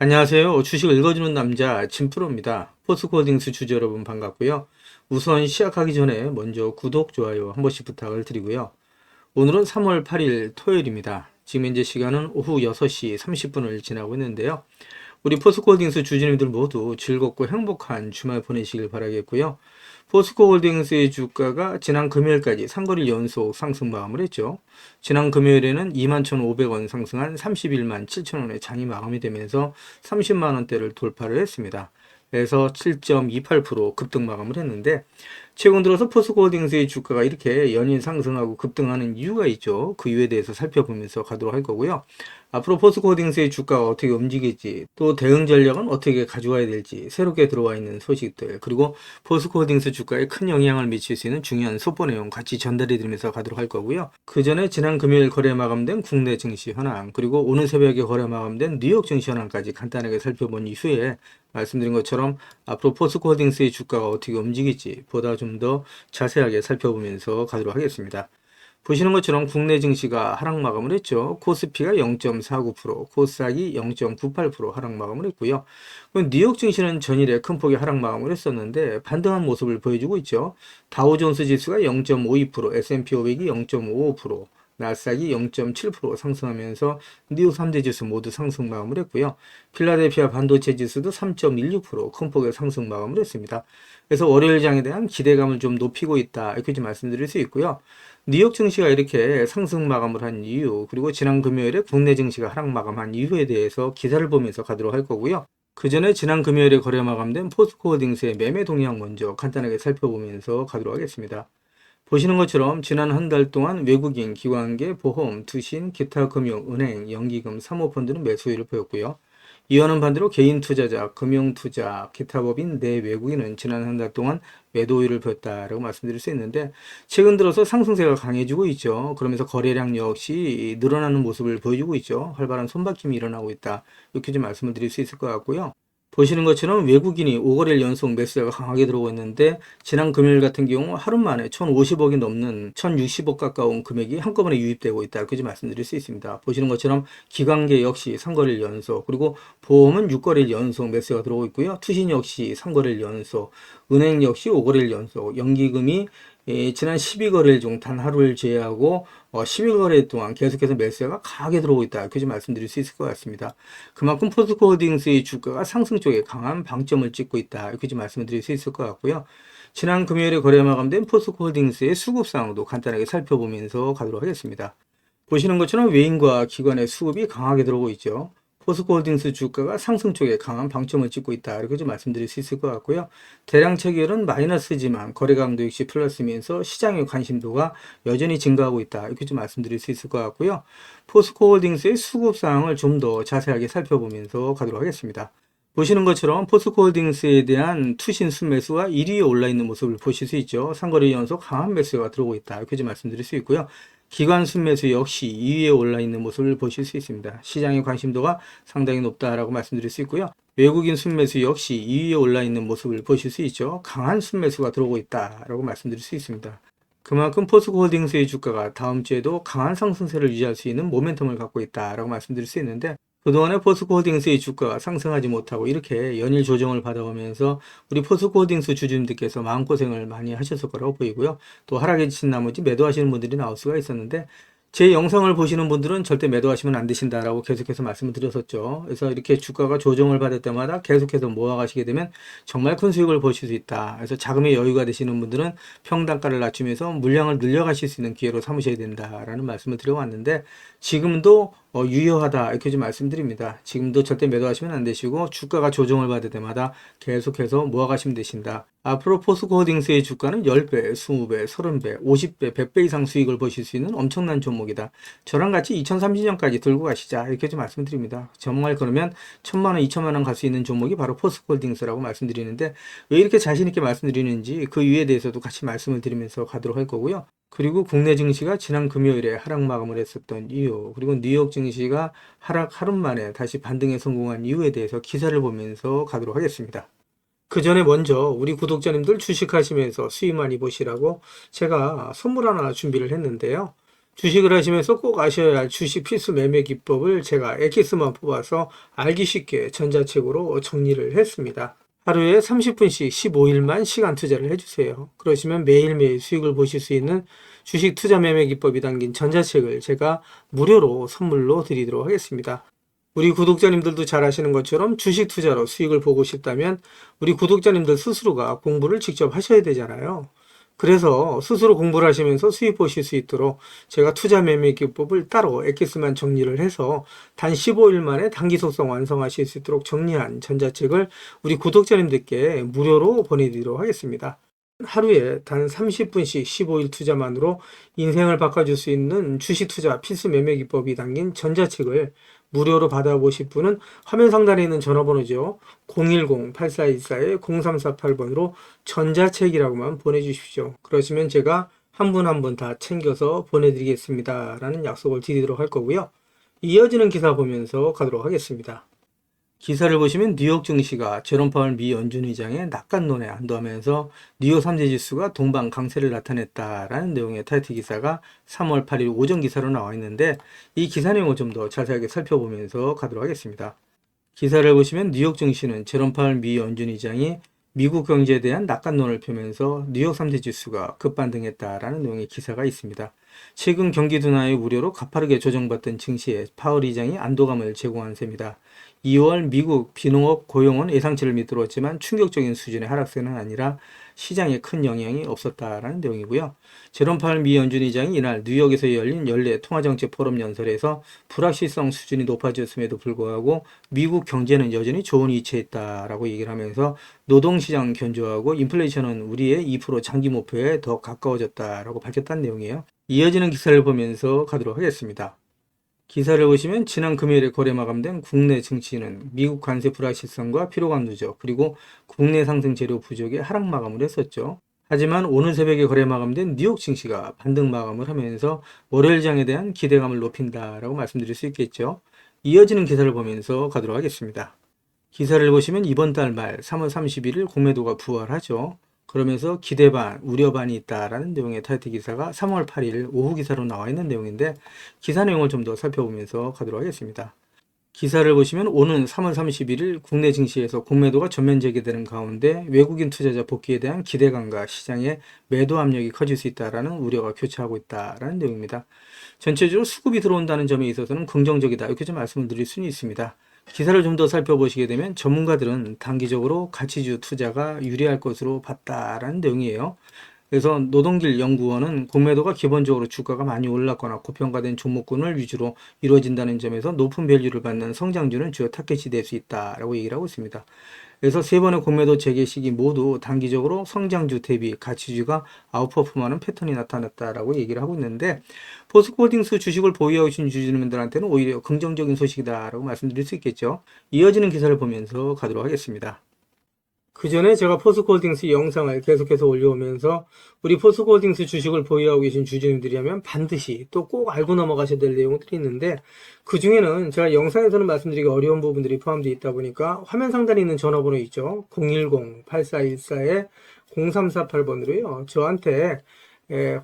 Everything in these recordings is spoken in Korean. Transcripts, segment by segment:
안녕하세요. 주식을 읽어주는 남자 진프로입니다. 포스코홀딩스 주주 여러분 반갑고요. 우선 시작하기 전에 먼저 구독, 좋아요 한 번씩 부탁을 드리고요. 오늘은 3월 8일 토요일입니다. 지금 현재 시간은 오후 6시 30분을 지나고 있는데요. 우리 포스코홀딩스 주주님들 모두 즐겁고 행복한 주말 보내시길 바라겠고요. 포스코홀딩스의 주가가 지난 금요일까지 3거래일 연속 상승 마감을 했죠. 지난 금요일에는 21,500원 상승한 31만 7천원의 장이 마감이 되면서 30만원대를 돌파를 했습니다. 그래서 7.28% 급등 마감을 했는데, 최근 들어서 포스코홀딩스의 주가가 이렇게 연일 상승하고 급등하는 이유가 있죠. 그 이유에 대해서 살펴보면서 가도록 할 거고요. 앞으로 포스코홀딩스의 주가가 어떻게 움직일지, 또 대응 전략은 어떻게 가져가야 될지, 새롭게 들어와 있는 소식들, 그리고 포스코홀딩스 주가에 큰 영향을 미칠 수 있는 중요한 속보 내용 같이 전달해 드리면서 가도록 할 거고요. 그 전에 지난 금요일 거래 마감된 국내 증시 현황, 그리고 오늘 새벽에 거래 마감된 뉴욕 증시 현황까지 간단하게 살펴본 이후에 말씀드린 것처럼 앞으로 포스코홀딩스의 주가가 어떻게 움직일지 보다 좀 더 자세하게 살펴보면서 가도록 하겠습니다. 보시는 것처럼 국내 증시가 하락 마감을 했죠. 코스피가 0.49%, 코스닥이 0.98% 하락 마감을 했고요. 뉴욕 증시는 전일에 큰 폭의 하락 마감을 했었는데 반등한 모습을 보여주고 있죠. 다우존스 지수가 0.52%, S&P 500이 0.55%, 나스닥이 0.7% 상승하면서 뉴욕 3대 지수 모두 상승 마감을 했고요. 필라델피아 반도체 지수도 3.16% 큰 폭의 상승 마감을 했습니다. 그래서 월요일 장에 대한 기대감을 좀 높이고 있다, 이렇게 좀 말씀드릴 수 있고요. 뉴욕 증시가 이렇게 상승 마감을 한 이유, 그리고 지난 금요일에 국내 증시가 하락 마감한 이유에 대해서 기사를 보면서 가도록 할 거고요. 그 전에 지난 금요일에 거래 마감된 포스코홀딩스의 매매 동향 먼저 간단하게 살펴보면서 가도록 하겠습니다. 보시는 것처럼 지난 한 달 동안 외국인, 기관계, 보험, 투신, 기타 금융, 은행, 연기금, 사모펀드는 매수율을 보였고요. 이와는 반대로 개인 투자자, 금융투자, 기타 법인, 내 외국인은 지난 한 달 동안 매도율을 보였다라고 말씀드릴 수 있는데, 최근 들어서 상승세가 강해지고 있죠. 그러면서 거래량 역시 늘어나는 모습을 보여주고 있죠. 활발한 손바뀜이 일어나고 있다, 이렇게 좀 말씀을 드릴 수 있을 것 같고요. 보시는 것처럼 외국인이 5거래일 연속 매수가 강하게 들어오고 있는데, 지난 금요일 같은 경우 하루 만에 1,050억이 넘는 1,060억 가까운 금액이 한꺼번에 유입되고 있다, 이렇게 말씀드릴 수 있습니다. 보시는 것처럼 기관계 역시 3거래일 연속, 그리고 보험은 6거래일 연속 매수가 들어오고 있고요. 투신 역시 3거래일 연속, 은행 역시 5거래일 연속, 연기금이 지난 12거래일 중 단 하루를 제외하고 12거래일 동안 계속해서 매수가 강하게 들어오고 있다, 이렇게 좀 말씀드릴 수 있을 것 같습니다. 그만큼 포스코홀딩스의 주가가 상승 쪽에 강한 방점을 찍고 있다, 이렇게 좀 말씀을 드릴 수 있을 것 같고요. 지난 금요일에 거래 마감된 포스코홀딩스의 수급 상황도 간단하게 살펴보면서 가도록 하겠습니다. 보시는 것처럼 외인과 기관의 수급이 강하게 들어오고 있죠. 포스코홀딩스 주가가 상승 쪽에 강한 방점을 찍고 있다, 이렇게 좀 말씀드릴 수 있을 것 같고요. 대량 체결은 마이너스지만 거래 강도 역시 플러스면서 시장의 관심도가 여전히 증가하고 있다, 이렇게 좀 말씀드릴 수 있을 것 같고요. 포스코홀딩스의 수급 상황을 좀 더 자세하게 살펴보면서 가도록 하겠습니다. 보시는 것처럼 포스코홀딩스에 대한 투신 순매수가 1위에 올라 있는 모습을 보실 수 있죠. 3거래 연속 강한 매수가 들어오고 있다, 이렇게 좀 말씀드릴 수 있고요. 기관 순매수 역시 2위에 올라 있는 모습을 보실 수 있습니다. 시장의 관심도가 상당히 높다라고 말씀드릴 수 있고요. 외국인 순매수 역시 2위에 올라 있는 모습을 보실 수 있죠. 강한 순매수가 들어오고 있다라고 말씀드릴 수 있습니다. 그만큼 포스코홀딩스의 주가가 다음 주에도 강한 상승세를 유지할 수 있는 모멘텀을 갖고 있다라고 말씀드릴 수 있는데, 그동안에 포스코홀딩스의 주가가 상승하지 못하고 이렇게 연일 조정을 받아오면서 우리 포스코홀딩스 주주님들께서 마음고생을 많이 하셨을 거라고 보이고요. 또 하락에 지친 나머지 매도하시는 분들이 나올 수가 있었는데, 제 영상을 보시는 분들은 절대 매도하시면 안 되신다라고 계속해서 말씀을 드렸었죠. 그래서 이렇게 주가가 조정을 받을 때마다 계속해서 모아가시게 되면 정말 큰 수익을 보실 수 있다. 그래서 자금의 여유가 되시는 분들은 평단가를 낮추면서 물량을 늘려가실 수 있는 기회로 삼으셔야 된다라는 말씀을 드려왔는데, 지금도 유효하다, 이렇게 좀 말씀드립니다. 지금도 절대 매도하시면 안 되시고 주가가 조정을 받을 때마다 계속해서 모아가시면 되신다. 앞으로 포스코홀딩스의 주가는 10배, 20배, 30배, 50배, 100배 이상 수익을 보실 수 있는 엄청난 종목이다. 저랑 같이 2030년까지 들고 가시자, 이렇게 좀 말씀드립니다. 정말 그러면 1,000만원, 2,000만원 갈 수 있는 종목이 바로 포스코홀딩스라고 말씀드리는데, 왜 이렇게 자신있게 말씀드리는지 그 이유에 대해서도 같이 말씀을 드리면서 가도록 할 거고요. 그리고 국내 증시가 지난 금요일에 하락 마감을 했었던 이유, 그리고 뉴욕 증시가 하락 하루 만에 다시 반등에 성공한 이유에 대해서 기사를 보면서 가도록 하겠습니다. 그 전에 먼저 우리 구독자님들 주식하시면서 수익 많이 보시라고 제가 선물 하나 준비를 했는데요. 주식을 하시면서 꼭 아셔야 할 주식 필수 매매 기법을 제가 엑기스만 뽑아서 알기 쉽게 전자책으로 정리를 했습니다. 하루에 30분씩 15일만 시간 투자를 해주세요. 그러시면 매일매일 수익을 보실 수 있는 주식 투자 매매 기법이 담긴 전자책을 제가 무료로 선물로 드리도록 하겠습니다. 우리 구독자님들도 잘 아시는 것처럼 주식 투자로 수익을 보고 싶다면 우리 구독자님들 스스로가 공부를 직접 하셔야 되잖아요. 그래서 스스로 공부를 하시면서 수익 보실 수 있도록 제가 투자 매매 기법을 따로 엑기스만 정리를 해서 단 15일 만에 단기 속성 완성하실 수 있도록 정리한 전자책을 우리 구독자님들께 무료로 보내드리도록 하겠습니다. 하루에 단 30분씩 15일 투자만으로 인생을 바꿔줄 수 있는 주식 투자 필수 매매 기법이 담긴 전자책을 무료로 받아보실 분은 화면 상단에 있는 전화번호죠. 010-8414-0348번으로 전자책이라고만 보내주십시오. 그러시면 제가 한 분 한 분 다 챙겨서 보내드리겠습니다. 라는 약속을 드리도록 할 거고요. 이어지는 기사 보면서 가도록 하겠습니다. 기사를 보시면 뉴욕 증시가 제롬 파월 미 연준 의장의 낙관론에 안도하면서 뉴욕 3대 지수가 동반 강세를 나타냈다라는 내용의 타이틀 기사가 3월 8일 오전 기사로 나와 있는데 이 기사 내용을 좀 더 자세하게 살펴보면서 가도록 하겠습니다. 기사를 보시면 뉴욕 증시는 제롬 파월 미 연준 의장이 미국 경제에 대한 낙관론을 펴면서 뉴욕 3대 지수가 급반등했다라는 내용의 기사가 있습니다. 최근 경기 둔화의 우려로 가파르게 조정받던 증시에 파월 의장이 안도감을 제공한 셈이다. 2월 미국 비농업 고용은 예상치를 밑들었지만 충격적인 수준의 하락세는 아니라 시장에 큰 영향이 없었다라는 내용이고요. 제롬 파월 미 연준 의장이 이날 뉴욕에서 열린 연례 통화정책 포럼 연설에서 불확실성 수준이 높아졌음에도 불구하고 미국 경제는 여전히 좋은 위치에 있다라고 얘기를 하면서 노동시장 견조하고 인플레이션은 우리의 2% 장기 목표에 더 가까워졌다라고 밝혔다는 내용이에요. 이어지는 기사를 보면서 가도록 하겠습니다. 기사를 보시면 지난 금요일에 거래 마감된 국내 증시는 미국 관세 불확실성과 피로감 누적 그리고 국내 상승 재료 부족의 하락 마감을 했었죠. 하지만 오늘 새벽에 거래 마감된 뉴욕 증시가 반등 마감을 하면서 월요일장에 대한 기대감을 높인다라고 말씀드릴 수 있겠죠. 이어지는 기사를 보면서 가도록 하겠습니다. 기사를 보시면 이번 달 말 3월 31일 공매도가 부활하죠. 그러면서 기대 반, 우려 반이 있다라는 내용의 타이틀 기사가 3월 8일 오후 기사로 나와 있는 내용인데 기사 내용을 좀 더 살펴보면서 가도록 하겠습니다. 기사를 보시면 오는 3월 31일 국내 증시에서 공매도가 전면 재개되는 가운데 외국인 투자자 복귀에 대한 기대감과 시장의 매도 압력이 커질 수 있다라는 우려가 교차하고 있다라는 내용입니다. 전체적으로 수급이 들어온다는 점에 있어서는 긍정적이다 이렇게 좀 말씀을 드릴 수는 있습니다. 기사를 좀 더 살펴보시게 되면 전문가들은 단기적으로 가치주 투자가 유리할 것으로 봤다라는 내용이에요. 그래서 노동길 연구원은 공매도가 기본적으로 주가가 많이 올랐거나 고평가된 종목군을 위주로 이루어진다는 점에서 높은 밸류를 받는 성장주는 주요 타겟이 될 수 있다라고 얘기를 하고 있습니다. 그래서 세 번의 공매도 재개 시기 모두 단기적으로 성장주 대비 가치주가 아웃퍼폼하는 패턴이 나타났다라고 얘기를 하고 있는데 포스코홀딩스 주식을 보유하고 계신 주주님들한테는 오히려 긍정적인 소식이다라고 말씀드릴 수 있겠죠. 이어지는 기사를 보면서 가도록 하겠습니다. 그 전에 제가 포스코홀딩스 영상을 계속해서 올려오면서 우리 포스코홀딩스 주식을 보유하고 계신 주주님들이라면 반드시 또 꼭 알고 넘어가셔야 될 내용들이 있는데 그 중에는 제가 영상에서는 말씀드리기 어려운 부분들이 포함되어 있다 보니까 화면 상단에 있는 전화번호 있죠. 010-8414-0348번으로요. 저한테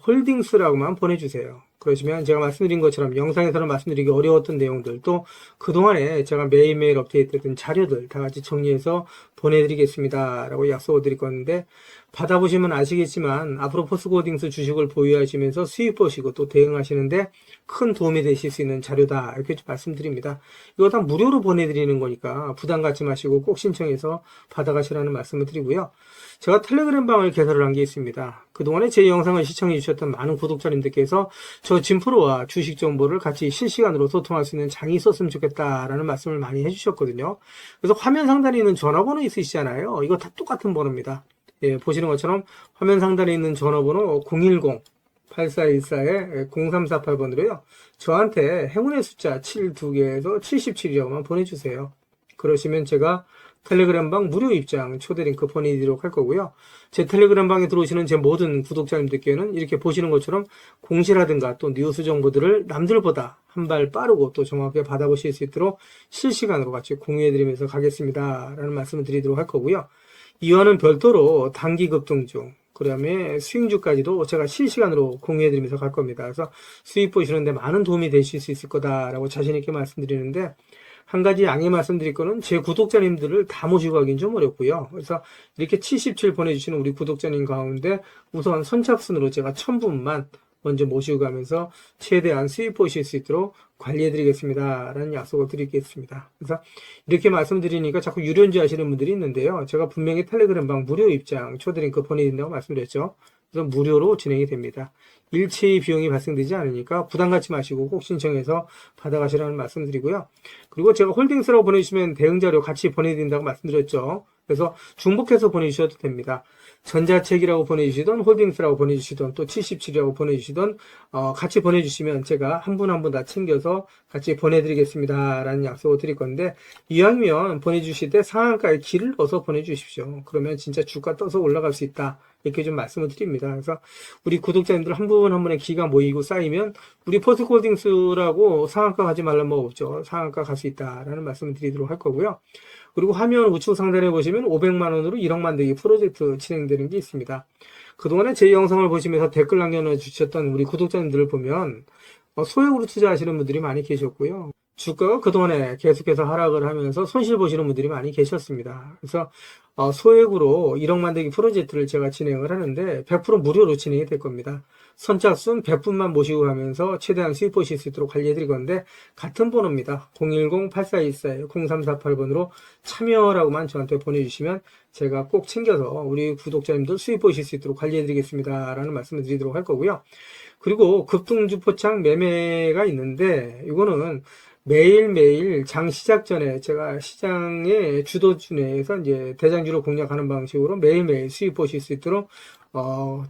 홀딩스라고만 보내주세요. 그러시면 제가 말씀드린 것처럼 영상에서는 말씀드리기 어려웠던 내용들 또 그동안에 제가 매일매일 업데이트했던 자료들 다 같이 정리해서 보내드리겠습니다 라고 약속을 드릴 건데 받아보시면 아시겠지만 앞으로 포스코홀딩스 주식을 보유하시면서 수익 보시고 또 대응하시는데 큰 도움이 되실 수 있는 자료다 이렇게 말씀드립니다. 이거 다 무료로 보내드리는 거니까 부담 갖지 마시고 꼭 신청해서 받아가시라는 말씀을 드리고요. 제가 텔레그램 방을 개설을 한 게 있습니다. 그동안에 제 영상을 시청해 주셨던 많은 구독자님들께서 저 진프로와 주식 정보를 같이 실시간으로 소통할 수 있는 장이 있었으면 좋겠다라는 말씀을 많이 해주셨거든요. 그래서 화면 상단에 있는 전화번호 있으시잖아요. 이거 다 똑같은 번호입니다. 예, 보시는 것처럼 화면 상단에 있는 전화번호 010-8414-0348번으로요. 저한테 행운의 숫자 7 2개에서 77이라고만 보내주세요. 그러시면 제가 텔레그램 방 무료 입장 초대 링크 보내드리도록 할 거고요. 제 텔레그램 방에 들어오시는 제 모든 구독자님들께는 이렇게 보시는 것처럼 공시라든가 또 뉴스 정보들을 남들보다 한 발 빠르고 또 정확하게 받아보실 수 있도록 실시간으로 같이 공유해드리면서 가겠습니다 라는 말씀을 드리도록 할 거고요. 이와는 별도로 단기 급등 중 그 다음에 수익주까지도 제가 실시간으로 공유해드리면서 갈 겁니다. 그래서 수익 보시는데 많은 도움이 되실 수 있을 거다라고 자신있게 말씀드리는데, 한 가지 양해 말씀드릴 거는 제 구독자님들을 다 모시고 가긴 좀 어렵고요. 그래서 이렇게 77 보내주시는 우리 구독자님 가운데 우선 선착순으로 제가 1000분만 먼저 모시고 가면서 최대한 수익 보실 수 있도록 관리해드리겠습니다 라는 약속을 드리겠습니다. 그래서 이렇게 말씀드리니까 자꾸 유료인지 하시는 분들이 있는데요. 제가 분명히 텔레그램방 무료 입장 초드링크 보내드린다고 말씀드렸죠. 그래서 무료로 진행이 됩니다. 일체의 비용이 발생되지 않으니까 부담 갖지 마시고 꼭 신청해서 받아가시라는 말씀드리고요. 그리고 제가 홀딩스라고 보내주시면 대응자료 같이 보내드린다고 말씀드렸죠. 그래서 중복해서 보내주셔도 됩니다. 전자책이라고 보내주시던 홀딩스라고 보내주시던 또 77이라고 보내주시던 같이 보내주시면 제가 한 분 한 분 다 챙겨서 같이 보내드리겠습니다 라는 약속을 드릴 건데, 이왕이면 보내주실 때 상한가에 길을 넣어서 보내주십시오. 그러면 진짜 주가 떠서 올라갈 수 있다 이렇게 좀 말씀을 드립니다. 그래서 우리 구독자님들 한 분 한 분의 기가 모이고 쌓이면 우리 포스코홀딩스라고 상한가 가지 말란 법 없죠. 상한가 갈 수 있다라는 말씀을 드리도록 할 거고요. 그리고 화면 우측 상단에 보시면 500만원으로 1억 만들기 프로젝트 진행되는 게 있습니다. 그동안에 제 영상을 보시면서 댓글 남겨주셨던 우리 구독자님들을 보면 소액으로 투자하시는 분들이 많이 계셨고요. 주가가 그동안에 계속해서 하락을 하면서 손실 보시는 분들이 많이 계셨습니다. 그래서 소액으로 1억 만들기 프로젝트를 제가 진행을 하는데 100% 무료로 진행이 될 겁니다. 선착순 100분만 모시고 가면서 최대한 수익 보실 수 있도록 관리해드릴 건데, 같은 번호입니다. 010-8424-0348번으로 참여라고만 저한테 보내주시면 제가 꼭 챙겨서 우리 구독자님들 수익 보실 수 있도록 관리해드리겠습니다 라는 말씀을 드리도록 할 거고요. 그리고 급등주 포착 매매가 있는데, 이거는 매일매일 장 시작 전에 제가 시장의 주도주 내에서 이제 대장주로 공략하는 방식으로 매일매일 수익 보실 수 있도록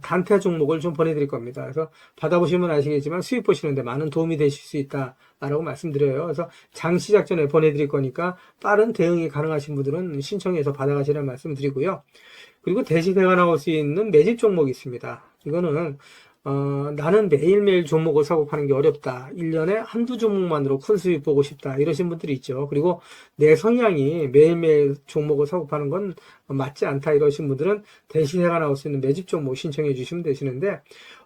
단타 종목을 좀 보내드릴 겁니다. 그래서 받아보시면 아시겠지만 수익 보시는데 많은 도움이 되실 수 있다라고 말씀드려요. 그래서 장 시작 전에 보내드릴 거니까 빠른 대응이 가능하신 분들은 신청해서 받아가시라는 말씀 드리고요. 그리고 대시세가 나올 수 있는 매집 종목이 있습니다. 이거는 나는 매일매일 종목을 사고 파는 게 어렵다. 1년에 한두 종목만으로 큰 수익 보고 싶다. 이러신 분들이 있죠. 그리고 내 성향이 매일매일 종목을 사고 파는 건 맞지 않다. 이러신 분들은 대시세가 나올 수 있는 매집 종목 신청해 주시면 되시는데,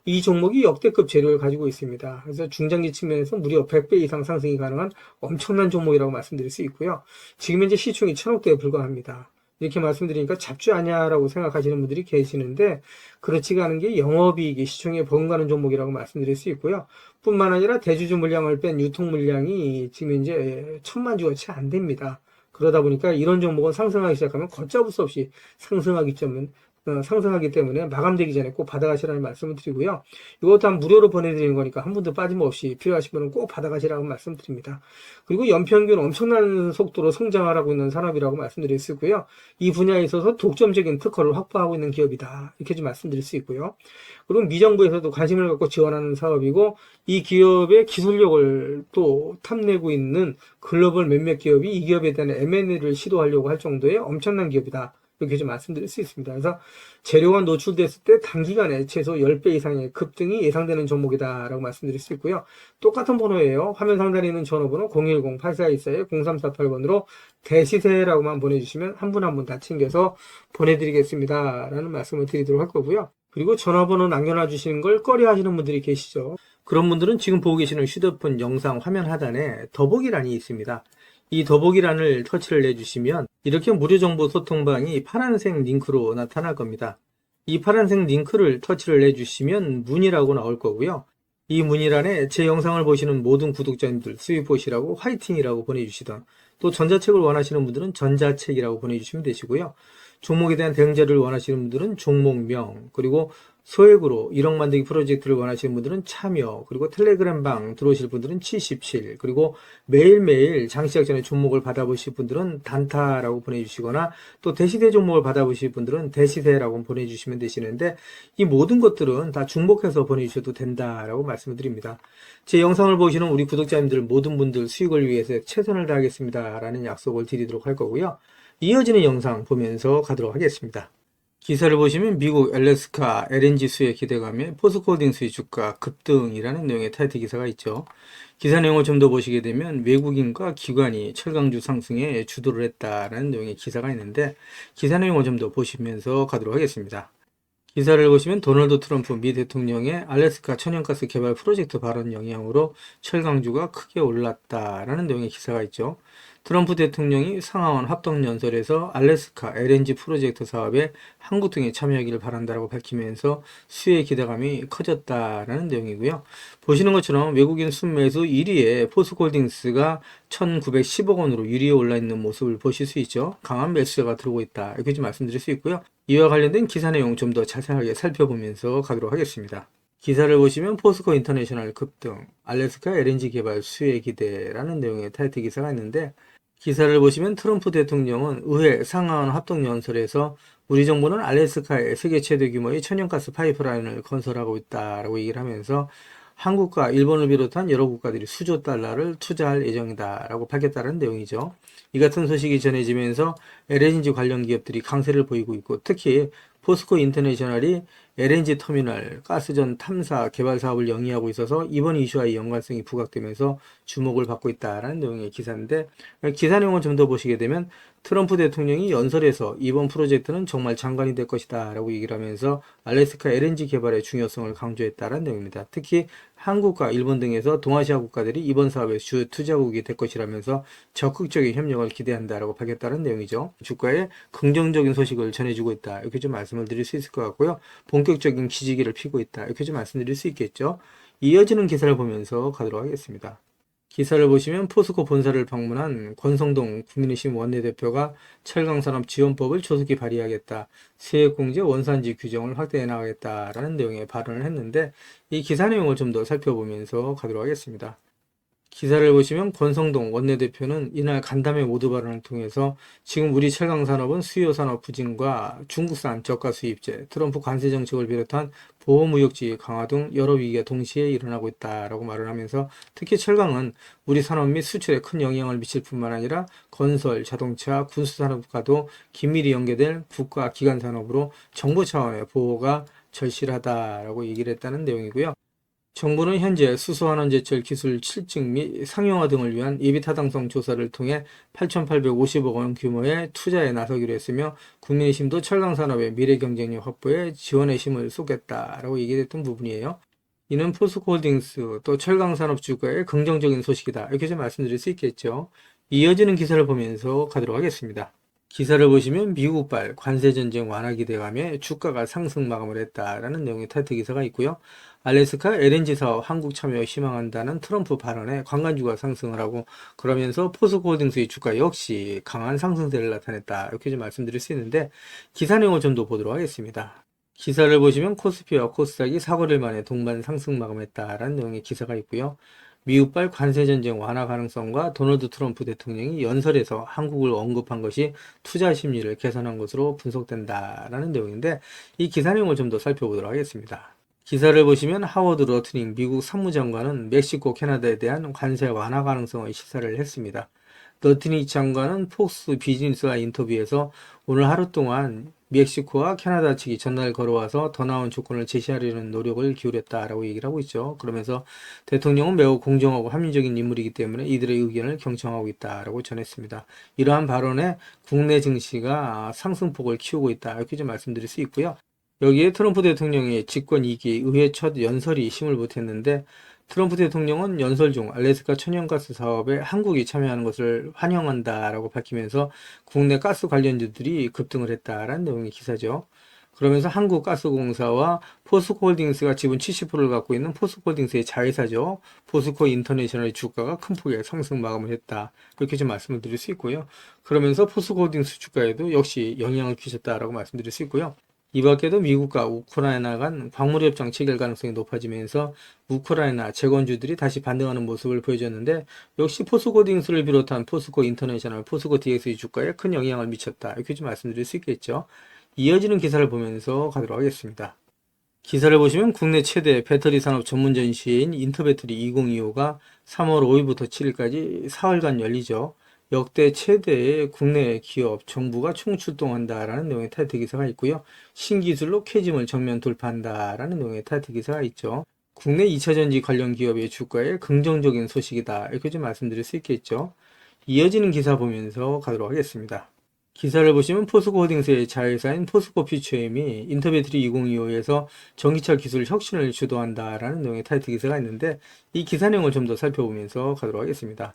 이 종목이 역대급 재료를 가지고 있습니다. 그래서 중장기 측면에서 무려 100배 이상 상승이 가능한 엄청난 종목이라고 말씀드릴 수 있고요. 지금 현재 시총이 1000억대에 불과합니다. 이렇게 말씀드리니까 잡주 아냐라고 생각하시는 분들이 계시는데, 그렇지가 않은 게 영업이익이 시총에 버금가는 종목이라고 말씀드릴 수 있고요. 뿐만 아니라 대주주 물량을 뺀 유통 물량이 지금 이제 1000만 주가 채 안 됩니다. 그러다 보니까 이런 종목은 상승하기 시작하면 걷잡을 수 없이 상승하기 때문에 마감되기 전에 꼭 받아가시라는 말씀을 드리고요. 이것도 한 무료로 보내드리는 거니까 한 분도 빠짐없이 필요하신 분은 꼭 받아가시라고 말씀드립니다. 그리고 연평균 엄청난 속도로 성장하고 있는 산업이라고 말씀드릴 수 있고요. 이 분야에 있어서 독점적인 특허를 확보하고 있는 기업이다. 이렇게 좀 말씀드릴 수 있고요. 그리고 미정부에서도 관심을 갖고 지원하는 사업이고, 이 기업의 기술력을 또 탐내고 있는 글로벌 몇몇 기업이 이 기업에 대한 M&A를 시도하려고 할 정도의 엄청난 기업이다. 이렇게 좀 말씀드릴 수 있습니다. 그래서 재료가 노출됐을 때 단기간에 최소 10배 이상의 급등이 예상되는 종목이다라고 말씀드릴 수 있고요. 똑같은 번호예요. 화면 상단에 있는 전화번호 010-8424-0348번으로 대시세라고만 보내주시면 한 분 한 분 다 챙겨서 보내드리겠습니다 라는 말씀을 드리도록 할 거고요. 그리고 전화번호 남겨놔 주시는 걸 꺼려 하시는 분들이 계시죠. 그런 분들은 지금 보고 계시는 휴대폰 영상 화면 하단에 더보기란이 있습니다. 이 더보기란을 터치를 해주시면 이렇게 무료 정보 소통방이 파란색 링크로 나타날 겁니다. 이 파란색 링크를 터치를 해주시면 문의라고 나올 거고요. 이 문의란에 제 영상을 보시는 모든 구독자님들 수익 보시라고 화이팅이라고 보내주시던, 또 전자책을 원하시는 분들은 전자책이라고 보내주시면 되시고요. 종목에 대한 대응자를 원하시는 분들은 종목명, 그리고 소액으로 1억 만들기 프로젝트를 원하시는 분들은 참여, 그리고 텔레그램방 들어오실 분들은 77, 그리고 매일매일 장시작 전에 종목을 받아보실 분들은 단타라고 보내주시거나, 또 대시세 종목을 받아보실 분들은 대시세라고 보내주시면 되시는데, 이 모든 것들은 다 중복해서 보내주셔도 된다라고 말씀을 드립니다. 제 영상을 보시는 우리 구독자님들 모든 분들 수익을 위해서 최선을 다하겠습니다 라는 약속을 드리도록 할 거고요. 이어지는 영상 보면서 가도록 하겠습니다. 기사를 보시면 미국 알래스카 LNG 수혜 기대감에 포스코홀딩스의 주가 급등이라는 내용의 타이틀 기사가 있죠. 기사 내용을 좀 더 보시게 되면 외국인과 기관이 철강주 상승에 주도를 했다라는 내용의 기사가 있는데, 기사 내용을 좀 더 보시면서 가도록 하겠습니다. 기사를 보시면 도널드 트럼프 미 대통령의 알래스카 천연가스 개발 프로젝트 발언 영향으로 철강주가 크게 올랐다라는 내용의 기사가 있죠. 트럼프 대통령이 상하원 합동연설에서 알래스카 LNG 프로젝트 사업에 한국 등이 참여하기를 바란다라고 밝히면서 수혜의 기대감이 커졌다라는 내용이고요. 보시는 것처럼 외국인 순매수 1위에 포스코홀딩스가 1910억 원으로 1위에 올라 있는 모습을 보실 수 있죠. 강한 매수세가 들어오고 있다. 이렇게 좀 말씀드릴 수 있고요. 이와 관련된 기사 내용 좀 더 자세하게 살펴보면서 가도록 하겠습니다. 기사를 보시면 포스코 인터내셔널 급등, 알래스카 LNG 개발 수혜 기대라는 내용의 타이틀 기사가 있는데, 기사를 보시면 트럼프 대통령은 의회 상하원 합동연설에서 우리 정부는 알래스카에 세계 최대 규모의 천연가스 파이프라인을 건설하고 있다라고 얘기를 하면서 한국과 일본을 비롯한 여러 국가들이 수조 달러를 투자할 예정이다라고 밝혔다는 내용이죠. 이 같은 소식이 전해지면서 LNG 관련 기업들이 강세를 보이고 있고, 특히 포스코 인터내셔널이 LNG 터미널, 가스전 탐사 개발 사업을 영위하고 있어서 이번 이슈와의 연관성이 부각되면서 주목을 받고 있다라는 내용의 기사인데, 기사 내용을 좀 더 보시게 되면 트럼프 대통령이 연설에서 이번 프로젝트는 정말 장관이 될 것이다 라고 얘기를 하면서 알래스카 LNG 개발의 중요성을 강조했다는 내용입니다. 특히 한국과 일본 등에서 동아시아 국가들이 이번 사업의 주 투자국이 될 것이라면서 적극적인 협력을 기대한다라고 밝혔다는 내용이죠. 주가에 긍정적인 소식을 전해주고 있다, 이렇게 좀 말씀을 드릴 수 있을 것 같고요. 본격적인 기지기를 피고 있다, 이렇게 좀 말씀드릴 수 있겠죠. 이어지는 기사를 보면서 가도록 하겠습니다. 기사를 보시면 포스코 본사를 방문한 권성동 국민의힘 원내대표가 철강산업지원법을 조속히 발의하겠다, 세액공제 원산지 규정을 확대해 나가겠다라는 내용의 발언을 했는데, 이 기사 내용을 좀 더 살펴보면서 가도록 하겠습니다. 기사를 보시면 권성동 원내대표는 이날 간담회 모두 발언을 통해서 지금 우리 철강산업은 수요산업 부진과 중국산 저가 수입제, 트럼프 관세 정책을 비롯한 보호무역주의 강화 등 여러 위기가 동시에 일어나고 있다라고 말을 하면서, 특히 철강은 우리 산업 및 수출에 큰 영향을 미칠 뿐만 아니라 건설, 자동차, 군수산업과도 긴밀히 연계된 국가 기관 산업으로 정부 차원의 보호가 절실하다라고 얘기를 했다는 내용이고요. 정부는 현재 수소환원제철 기술 실증 및 상용화 등을 위한 예비타당성 조사를 통해 8,850억 원 규모의 투자에 나서기로 했으며, 국민의힘도 철강산업의 미래 경쟁력 확보에 지원의 힘을 쏟겠다라고 얘기했던 부분이에요. 이는 포스코홀딩스 또 철강산업 주가의 긍정적인 소식이다, 이렇게 좀 말씀드릴 수 있겠죠. 이어지는 기사를 보면서 가도록 하겠습니다. 기사를 보시면 미국발 관세전쟁 완화 기대감에 주가가 상승 마감을 했다라는 내용의 타이틀 기사가 있고요. 알래스카 LNG 사업 한국 참여 희망한다는 트럼프 발언에 관광주가 상승을 하고, 그러면서 포스코홀딩스의 주가 역시 강한 상승세를 나타냈다, 이렇게 좀 말씀드릴 수 있는데, 기사 내용을 좀 더 보도록 하겠습니다. 기사를 보시면 코스피와 코스닥이 4거래일 만에 동반 상승 마감했다라는 내용의 기사가 있고요. 미국발 관세전쟁 완화 가능성과 도널드 트럼프 대통령이 연설에서 한국을 언급한 것이 투자 심리를 개선한 것으로 분석된다라는 내용인데, 이 기사 내용을 좀 더 살펴보도록 하겠습니다. 기사를 보시면 하워드 러트닝 미국 상무장관은 멕시코, 캐나다에 대한 관세 완화 가능성을 시사를 했습니다. 러트닝 장관은 폭스 비즈니스와 인터뷰에서 오늘 하루 동안 멕시코와 캐나다 측이 전날 걸어와서 더 나은 조건을 제시하려는 노력을 기울였다라고 얘기를 하고 있죠. 그러면서 대통령은 매우 공정하고 합리적인 인물이기 때문에 이들의 의견을 경청하고 있다라고 전했습니다. 이러한 발언에 국내 증시가 상승폭을 키우고 있다, 이렇게 좀 말씀드릴 수 있고요. 여기에 트럼프 대통령의 집권 2기 의회 첫 연설이 힘을 보탰는데, 트럼프 대통령은 연설 중 알래스카 천연가스 사업에 한국이 참여하는 것을 환영한다라고 밝히면서 국내 가스 관련주들이 급등을 했다라는 내용의 기사죠. 그러면서 한국가스공사와 포스코홀딩스가 지분 70%를 갖고 있는 포스코홀딩스의 자회사죠. 포스코 인터내셔널의 주가가 큰 폭의 상승 마감을 했다, 이렇게 좀 말씀을 드릴 수 있고요. 그러면서 포스코홀딩스 주가에도 역시 영향을 끼쳤다라고 말씀드릴 수 있고요. 이 밖에도 미국과 우크라이나 간 광물협정 체결 가능성이 높아지면서 우크라이나 채권주들이 다시 반등하는 모습을 보여줬는데, 역시 포스코홀딩스를 비롯한 포스코 인터내셔널, 포스코 DX의 주가에 큰 영향을 미쳤다, 이렇게 좀 말씀드릴 수 있겠죠. 이어지는 기사를 보면서 가도록 하겠습니다. 기사를 보시면 국내 최대 배터리 산업 전문 전시회인 인터배터리 2025가 3월 5일부터 7일까지 사흘간 열리죠. 역대 최대의 국내 기업, 정부가 총출동한다라는 내용의 타이틀 기사가 있고요. 신기술로 캐즘을 정면 돌파한다라는 내용의 타이틀 기사가 있죠. 국내 2차전지 관련 기업의 주가에 긍정적인 소식이다, 이렇게 좀 말씀드릴 수 있겠죠. 이어지는 기사 보면서 가도록 하겠습니다. 기사를 보시면 포스코홀딩스의 자회사인 포스코퓨처엠이 인터배터리 2025에서 전기차 기술 혁신을 주도한다라는 내용의 타이틀 기사가 있는데 이 기사 내용을 좀 더 살펴보면서 가도록 하겠습니다.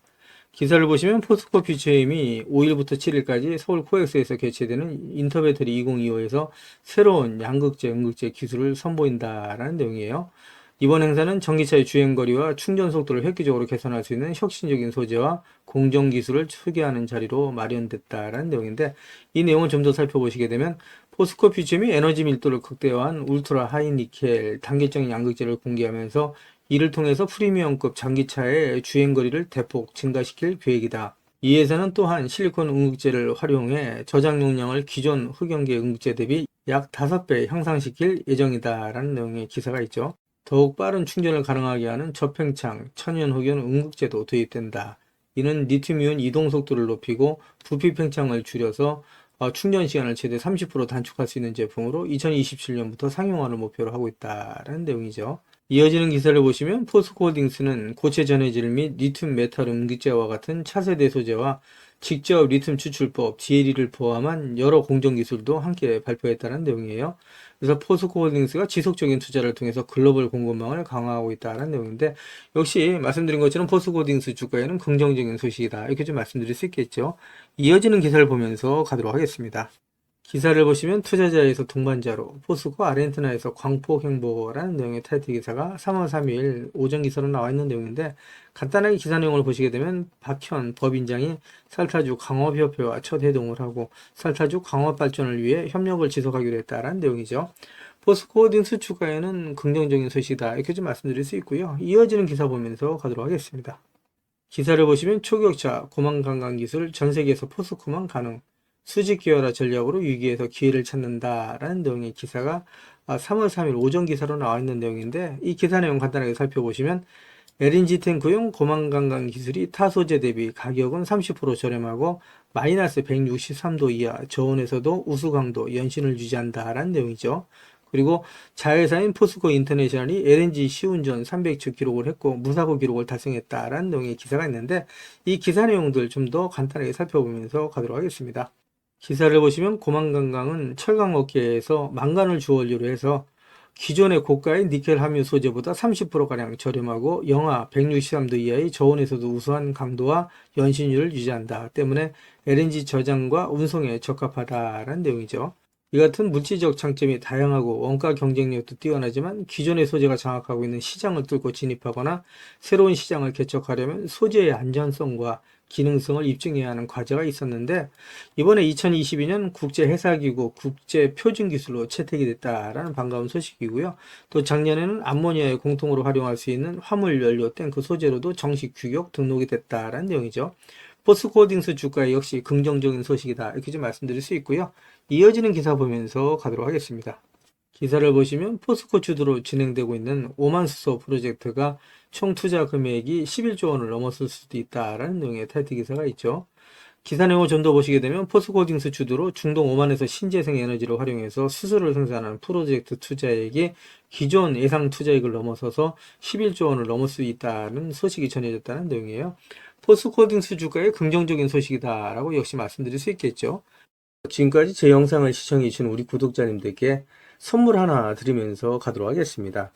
기사를 보시면 포스코퓨처엠이 5일부터 7일까지 서울 코엑스에서 개최되는 인터배터리 2025에서 새로운 양극재, 음극재 기술을 선보인다라는 내용이에요. 이번 행사는 전기차의 주행거리와 충전 속도를 획기적으로 개선할 수 있는 혁신적인 소재와 공정 기술을 소개하는 자리로 마련됐다라는 내용인데 이 내용을 좀 더 살펴보시게 되면 포스코 퓨처엠이 에너지 밀도를 극대화한 울트라 하이 니켈 단계적인 양극재를 공개하면서 이를 통해서 프리미엄급 전기차의 주행거리를 대폭 증가시킬 계획이다. 이 회사는 또한 실리콘 음극재를 활용해 저장 용량을 기존 흑연계 음극재 대비 약 5배 향상시킬 예정이다라는 내용의 기사가 있죠. 더욱 빠른 충전을 가능하게 하는 저팽창, 천연흑연 음극재도 도입된다. 이는 리튬이온 이동 속도를 높이고 부피 팽창을 줄여서 충전 시간을 최대 30% 단축할 수 있는 제품으로 2027년부터 상용화를 목표로 하고 있다는 내용이죠. 이어지는 기사를 보시면 포스코홀딩스는 고체 전해질 및 리튬 메탈 음극재와 같은 차세대 소재와 직접 리튬 추출법 DLE를 포함한 여러 공정 기술도 함께 발표했다는 내용이에요. 그래서 포스코홀딩스가 지속적인 투자를 통해서 글로벌 공급망을 강화하고 있다는 내용인데 역시 말씀드린 것처럼 포스코홀딩스 주가에는 긍정적인 소식이다 이렇게 좀 말씀드릴 수 있겠죠. 이어지는 기사를 보면서 가도록 하겠습니다. 기사를 보시면 투자자에서 동반자로 포스코 아르헨티나에서 광폭 행보라는 내용의 타이틀 기사가 3월 3일 오전 기사로 나와 있는 내용인데 간단하게 기사 내용을 보시게 되면 박현 법인장이 살타주 강업협회와 첫 회동을 하고 살타주 강업 발전을 위해 협력을 지속하기로 했다라는 내용이죠. 포스코홀딩스 주가에는 긍정적인 소식이다 이렇게 좀 말씀드릴 수 있고요. 이어지는 기사 보면서 가도록 하겠습니다. 기사를 보시면 초격차 고망 관광 기술 전 세계에서 포스코만 가능 수직 기어라 전략으로 위기에서 기회를 찾는다라는 내용의 기사가 3월 3일 오전 기사로 나와 있는 내용인데 이 기사 내용 간단하게 살펴보시면 LNG 탱크용 고망관광 기술이 타 소재 대비 가격은 30% 저렴하고 마이너스 163도 이하 저온에서도 우수 강도 연신을 유지한다라는 내용이죠. 그리고 자회사인 포스코 인터내셔널이 LNG 시운전 300주 기록을 했고 무사고 기록을 달성했다라는 내용의 기사가 있는데 이 기사 내용들 좀 더 간단하게 살펴보면서 가도록 하겠습니다. 기사를 보시면 고망관광은 철강 업계에서 망간을 주원료로 해서 기존의 고가의 니켈 함유 소재보다 30%가량 저렴하고 영하 163도 이하의 저온에서도 우수한 강도와 연신율을 유지한다. 때문에 LNG 저장과 운송에 적합하다라는 내용이죠. 이 같은 물질적 장점이 다양하고 원가 경쟁력도 뛰어나지만 기존의 소재가 장악하고 있는 시장을 뚫고 진입하거나 새로운 시장을 개척하려면 소재의 안전성과 기능성을 입증해야 하는 과제가 있었는데 이번에 2022년 국제해사기구 국제표준기술로 채택이 됐다라는 반가운 소식이고요. 또 작년에는 암모니아의 공통으로 활용할 수 있는 화물연료 탱크 소재로도 정식 규격 등록이 됐다라는 내용이죠. 포스코홀딩스 주가에 역시 긍정적인 소식이다 이렇게 좀 말씀드릴 수 있고요. 이어지는 기사 보면서 가도록 하겠습니다. 기사를 보시면 포스코 주도로 진행되고 있는 오만수소 프로젝트가 총 투자 금액이 11조 원을 넘었을 수도 있다라는 내용의 타이틀 기사가 있죠. 기사 내용을 좀 더 보시게 되면 포스코홀딩스 주도로 중동 오만에서 신재생 에너지를 활용해서 수소를 생산하는 프로젝트 투자액이 기존 예상 투자액을 넘어서서 11조 원을 넘을 수 있다는 소식이 전해졌다는 내용이에요. 포스코홀딩스 주가의 긍정적인 소식이다라고 역시 말씀드릴 수 있겠죠. 지금까지 제 영상을 시청해주신 우리 구독자님들께 선물 하나 드리면서 가도록 하겠습니다.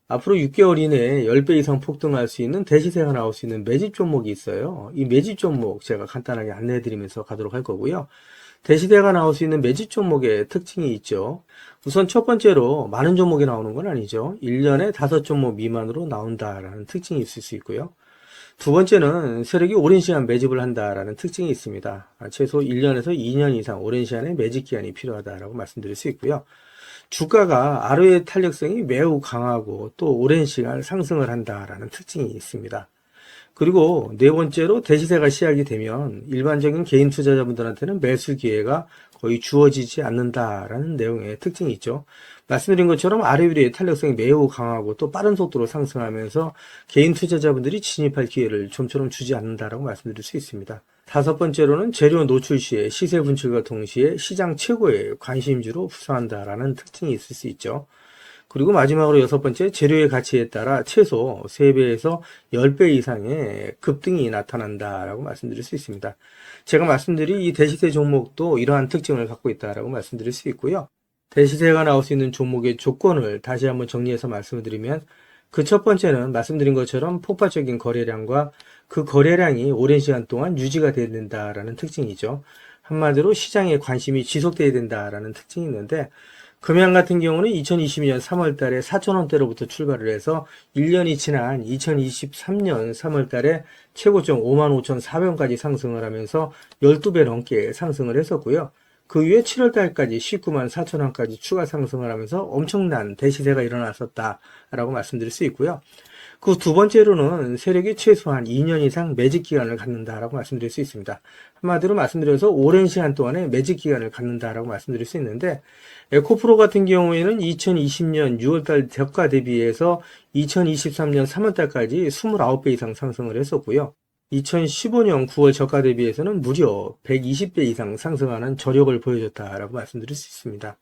앞으로 6개월 이내에 10배 이상 폭등할 수 있는 대시세가 나올 수 있는 매집 종목이 있어요. 이 매집 종목 제가 간단하게 안내해 드리면서 가도록 할 거고요. 대시세가 나올 수 있는 매집 종목의 특징이 있죠. 우선 첫 번째로 많은 종목이 나오는 건 아니죠. 1년에 5종목 미만으로 나온다라는 특징이 있을 수 있고요. 두 번째는 세력이 오랜 시간 매집을 한다라는 특징이 있습니다. 최소 1년에서 2년 이상 오랜 시간의 매집 기간이 필요하다라고 말씀드릴 수 있고요. 주가가 ROE 탄력성이 매우 강하고 또 오랜 시간 상승을 한다라는 특징이 있습니다. 그리고 네 번째로 대시세가 시작이 되면 일반적인 개인 투자자분들한테는 매수 기회가 거의 주어지지 않는다라는 내용의 특징이 있죠. 말씀드린 것처럼 ROE의 탄력성이 매우 강하고 또 빠른 속도로 상승하면서 개인 투자자분들이 진입할 기회를 좀처럼 주지 않는다라고 말씀드릴 수 있습니다. 다섯 번째로는 재료 노출 시에 시세 분출과 동시에 시장 최고의 관심주로 부상한다라는 특징이 있을 수 있죠. 그리고 마지막으로 여섯 번째, 재료의 가치에 따라 최소 3배에서 10배 이상의 급등이 나타난다라고 말씀드릴 수 있습니다. 제가 말씀드린 이 대시세 종목도 이러한 특징을 갖고 있다라고 말씀드릴 수 있고요. 대시세가 나올 수 있는 종목의 조건을 다시 한번 정리해서 말씀을 드리면, 그 첫 번째는 말씀드린 것처럼 폭발적인 거래량과 그 거래량이 오랜 시간 동안 유지가 돼야 된다라는 특징이죠. 한마디로 시장에 관심이 지속돼야 된다라는 특징이 있는데, 금양 같은 경우는 2022년 3월 달에 4,000원대로부터 출발을 해서 1년이 지난 2023년 3월 달에 최고점 55,400원까지 상승을 하면서 12배 넘게 상승을 했었고요. 그 이후에 7월 달까지 194,000원까지 추가 상승을 하면서 엄청난 대시세가 일어났었다라고 말씀드릴 수 있고요. 그 두 번째로는 세력이 최소한 2년 이상 매집 기간을 갖는다라고 말씀드릴 수 있습니다. 한마디로 말씀드려서 오랜 시간 동안에 매집 기간을 갖는다라고 말씀드릴 수 있는데, 에코프로 같은 경우에는 2020년 6월달 저가 대비해서 2023년 3월달까지 29배 이상 상승을 했었고요. 2015년 9월 저가 대비해서는 무려 120배 이상 상승하는 저력을 보여줬다라고 말씀드릴 수 있습니다.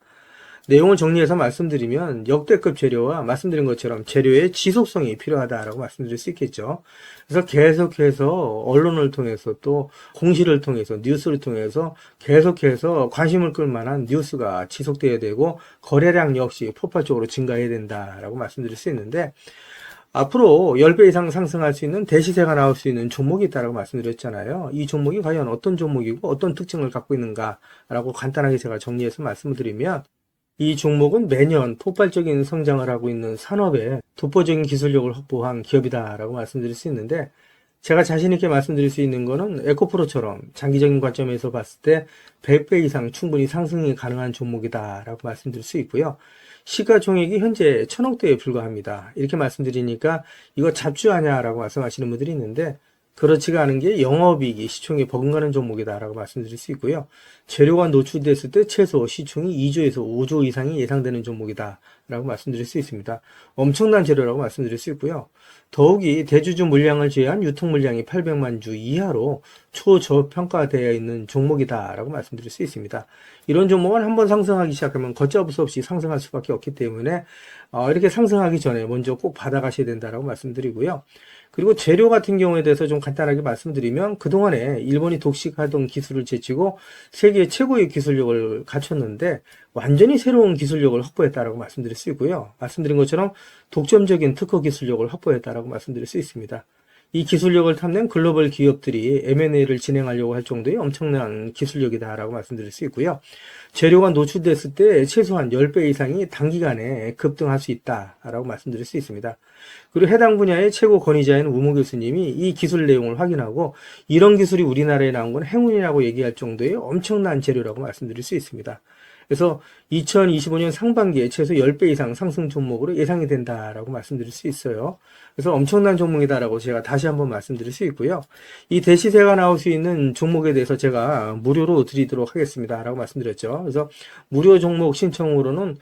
내용을 정리해서 말씀드리면 역대급 재료와 말씀드린 것처럼 재료의 지속성이 필요하다라고 말씀드릴 수 있겠죠. 그래서 계속해서 언론을 통해서 또 공시를 통해서 뉴스를 통해서 계속해서 관심을 끌 만한 뉴스가 지속돼야 되고 거래량 역시 폭발적으로 증가해야 된다라고 말씀드릴 수 있는데, 앞으로 10배 이상 상승할 수 있는 대시세가 나올 수 있는 종목이 있다고 말씀드렸잖아요. 이 종목이 과연 어떤 종목이고 어떤 특징을 갖고 있는가라고 간단하게 제가 정리해서 말씀을 드리면, 이 종목은 매년 폭발적인 성장을 하고 있는 산업에 독보적인 기술력을 확보한 기업이다라고 말씀드릴 수 있는데, 제가 자신 있게 말씀드릴 수 있는 거는 에코프로처럼 장기적인 관점에서 봤을 때 100배 이상 충분히 상승이 가능한 종목이다라고 말씀드릴 수 있고요. 시가총액이 현재 1,000억대에 불과합니다. 이렇게 말씀드리니까 이거 잡주하냐라고 말씀하시는 분들이 있는데, 그렇지가 않은 게 영업이익이 시총에 버금가는 종목이다라고 말씀드릴 수 있고요. 재료가 노출됐을 때 최소 시총이 2조에서 5조 이상이 예상되는 종목이다라고 말씀드릴 수 있습니다. 엄청난 재료라고 말씀드릴 수 있고요. 더욱이 대주주 물량을 제외한 유통 물량이 800만 주 이하로 초저평가되어 있는 종목이다라고 말씀드릴 수 있습니다. 이런 종목은 한번 상승하기 시작하면 걷잡을 수 없이 상승할 수밖에 없기 때문에 이렇게 상승하기 전에 먼저 꼭 받아가셔야 된다라고 말씀드리고요. 그리고 재료 같은 경우에 대해서 좀 간단하게 말씀드리면, 그동안에 일본이 독식하던 기술을 제치고 세계 최고의 기술력을 갖췄는데 완전히 새로운 기술력을 확보했다라고 말씀드릴 수 있고요. 말씀드린 것처럼 독점적인 특허 기술력을 확보했다라고 말씀드릴 수 있습니다. 이 기술력을 탐낸 글로벌 기업들이 M&A를 진행하려고 할 정도의 엄청난 기술력이다라고 말씀드릴 수 있고요. 재료가 노출됐을 때 최소한 10배 이상이 단기간에 급등할 수 있다라고 말씀드릴 수 있습니다. 그리고 해당 분야의 최고 권위자인 우모 교수님이 이 기술 내용을 확인하고 이런 기술이 우리나라에 나온 건 행운이라고 얘기할 정도의 엄청난 재료라고 말씀드릴 수 있습니다. 그래서 2025년 상반기에 최소 10배 이상 상승 종목으로 예상이 된다라고 말씀드릴 수 있어요. 그래서 엄청난 종목이다라고 제가 다시 한번 말씀드릴 수 있고요. 이 대시세가 나올 수 있는 종목에 대해서 제가 무료로 드리도록 하겠습니다라고 말씀드렸죠. 그래서 무료 종목 신청으로는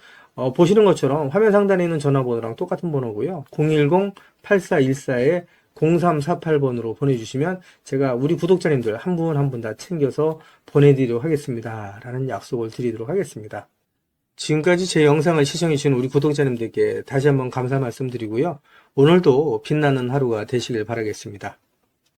보시는 것처럼 화면 상단에 있는 전화번호랑 똑같은 번호고요. 010-8414에 0348번으로 보내주시면 제가 우리 구독자님들 한 분 한 분 다 챙겨서 보내드리도록 하겠습니다 라는 약속을 드리도록 하겠습니다. 지금까지 제 영상을 시청해주신 우리 구독자님들께 다시 한번 감사 말씀드리고요. 오늘도 빛나는 하루가 되시길 바라겠습니다.